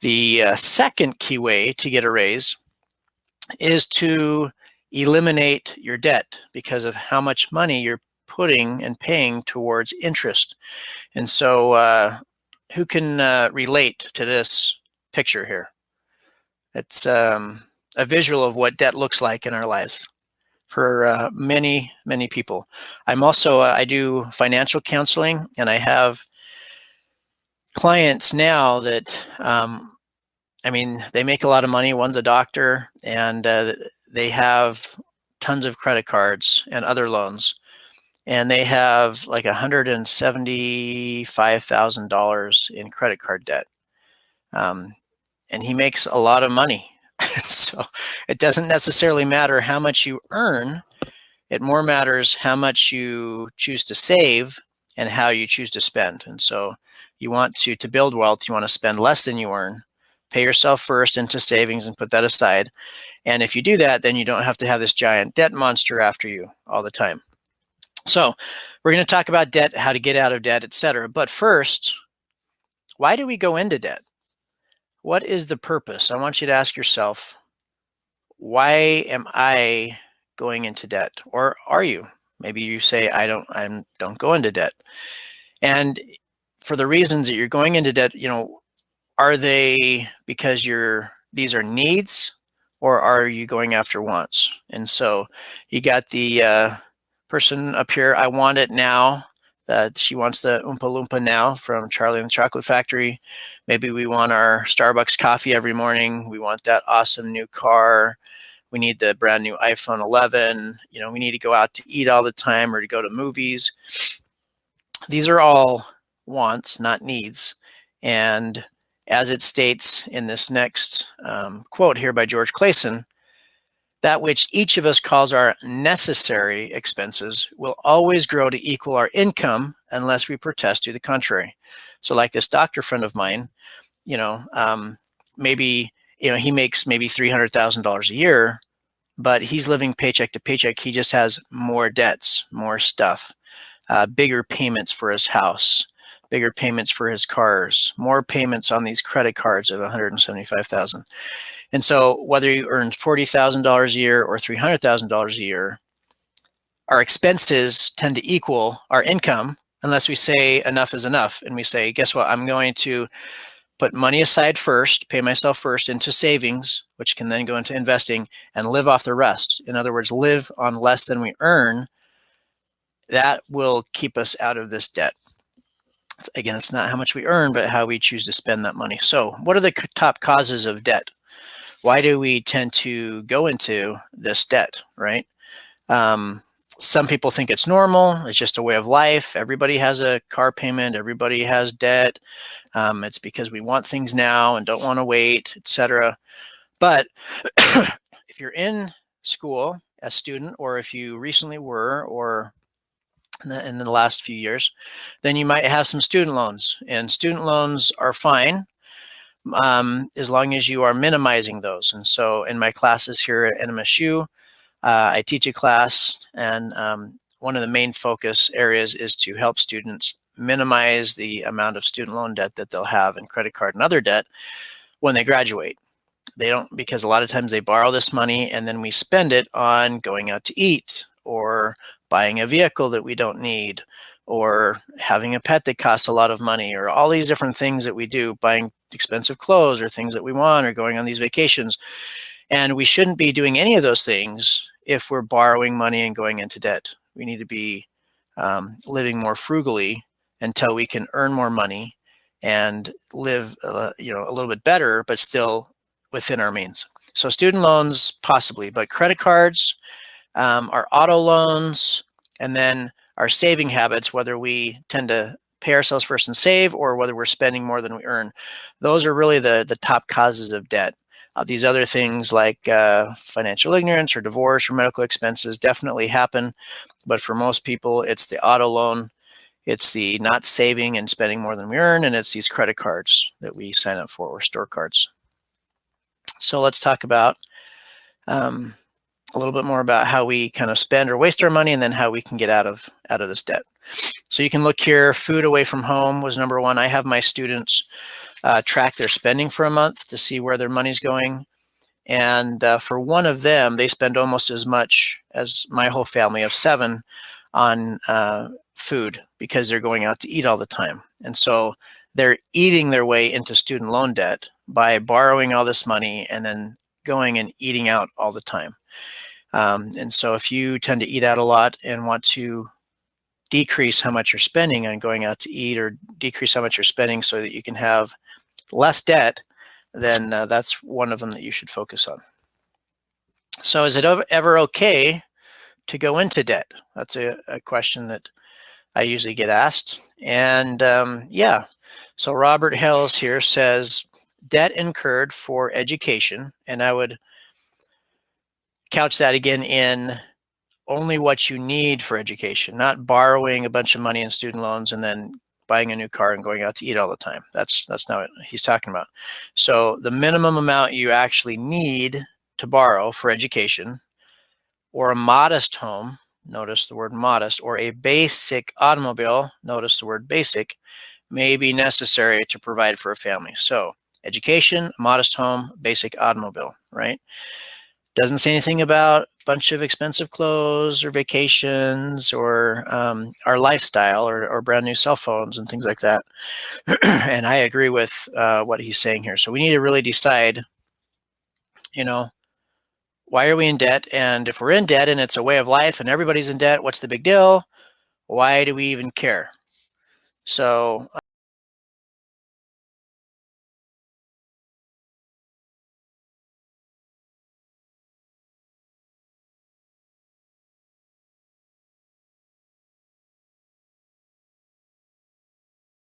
The second key way to get a raise is to eliminate your debt because of how much money you're putting and paying towards interest. And so who can relate to this picture here? It's a visual of what debt looks like in our lives for many, many people. I'm also, I do financial counseling, and I have clients now that, I mean, they make a lot of money. One's a doctor, and they have tons of credit cards and other loans, and they have like $175,000 in credit card debt. And he makes a lot of money. So it doesn't necessarily matter how much you earn. It more matters how much you choose to save and how you choose to spend. And so you want to build wealth, you want to spend less than you earn, pay yourself first into savings and put that aside. And if you do that, then you don't have to have this giant debt monster after you all the time. So we're going to talk about debt, how to get out of debt, etc. But first, why do we go into debt? What is the purpose? I want you to ask yourself, why am I going into debt? Or are you? Maybe you say, I don't go into debt. And for the reasons that you're going into debt, are they because these are needs, or are you going after wants? And so you got the person up here, I want it now. She wants the Oompa Loompa now from Charlie and the Chocolate Factory. Maybe we want our Starbucks coffee every morning. We want that awesome new car. We need the brand new iPhone 11. We need to go out to eat all the time or to go to movies. These are all wants, not needs. And as it states in this next quote here by George Clason, that which each of us calls our necessary expenses will always grow to equal our income unless we protest to the contrary. So like this doctor friend of mine, maybe, he makes maybe $300,000 a year, but he's living paycheck to paycheck. He just has more debts, more stuff, bigger payments for his house, bigger payments for his cars, more payments on these credit cards of $175,000. And so whether you earn $40,000 a year or $300,000 a year, our expenses tend to equal our income unless we say enough is enough. And we say, guess what? I'm going to put money aside first, pay myself first into savings, which can then go into investing, and live off the rest. In other words, live on less than we earn. That will keep us out of this debt. Again, it's not how much we earn, but how we choose to spend that money. So what are the top causes of debt? Why do we tend to go into this debt, right? Some people think it's normal. It's just a way of life. Everybody has a car payment. Everybody has debt. It's because we want things now and don't want to wait, etc. But if you're in school as a student, or if you recently were, or in the last few years, then you might have some student loans. And student loans are fine as long as you are minimizing those. And so in my classes here at NMSU, I teach a class, and one of the main focus areas is to help students minimize the amount of student loan debt that they'll have and credit card and other debt when they graduate. They don't, because a lot of times they borrow this money and then we spend it on going out to eat, or buying a vehicle that we don't need, or having a pet that costs a lot of money, or all these different things that we do, buying expensive clothes or things that we want, or going on these vacations. And we shouldn't be doing any of those things if we're borrowing money and going into debt. We need to be living more frugally until we can earn more money and live a little bit better, but still within our means. So student loans, possibly, but credit cards, our auto loans, and then our saving habits, whether we tend to pay ourselves first and save, or whether we're spending more than we earn. Those are really the top causes of debt. These other things like financial ignorance or divorce or medical expenses definitely happen. But for most people, it's the auto loan, it's the not saving and spending more than we earn, and it's these credit cards that we sign up for, or store cards. So let's talk about a little bit more about how we kind of spend or waste our money, and then how we can get out of this debt. So you can look here. Food away from home was number one. I have my students track their spending for a month to see where their money's going. And for one of them, they spend almost as much as my whole family of 7 on food because they're going out to eat all the time. And so they're eating their way into student loan debt by borrowing all this money and then going and eating out all the time. And so if you tend to eat out a lot and want to decrease how much you're spending on going out to eat, or decrease how much you're spending so that you can have less debt, then that's one of them that you should focus on. So is it ever okay to go into debt? That's a question that I usually get asked. And yeah, so Robert Hales here says, debt incurred for education, and I would couch that again in only what you need for education, not borrowing a bunch of money in student loans and then buying a new car and going out to eat all the time. That's not what he's talking about. So the minimum amount you actually need to borrow for education, or a modest home, notice the word modest, or a basic automobile, notice the word basic, may be necessary to provide for a family. So education, modest home, basic automobile, right? Doesn't say anything about a bunch of expensive clothes or vacations or our lifestyle or brand new cell phones and things like that. And I agree with what he's saying here. So we need to really decide, why are we in debt? And if we're in debt and it's a way of life and everybody's in debt, what's the big deal? Why do we even care? So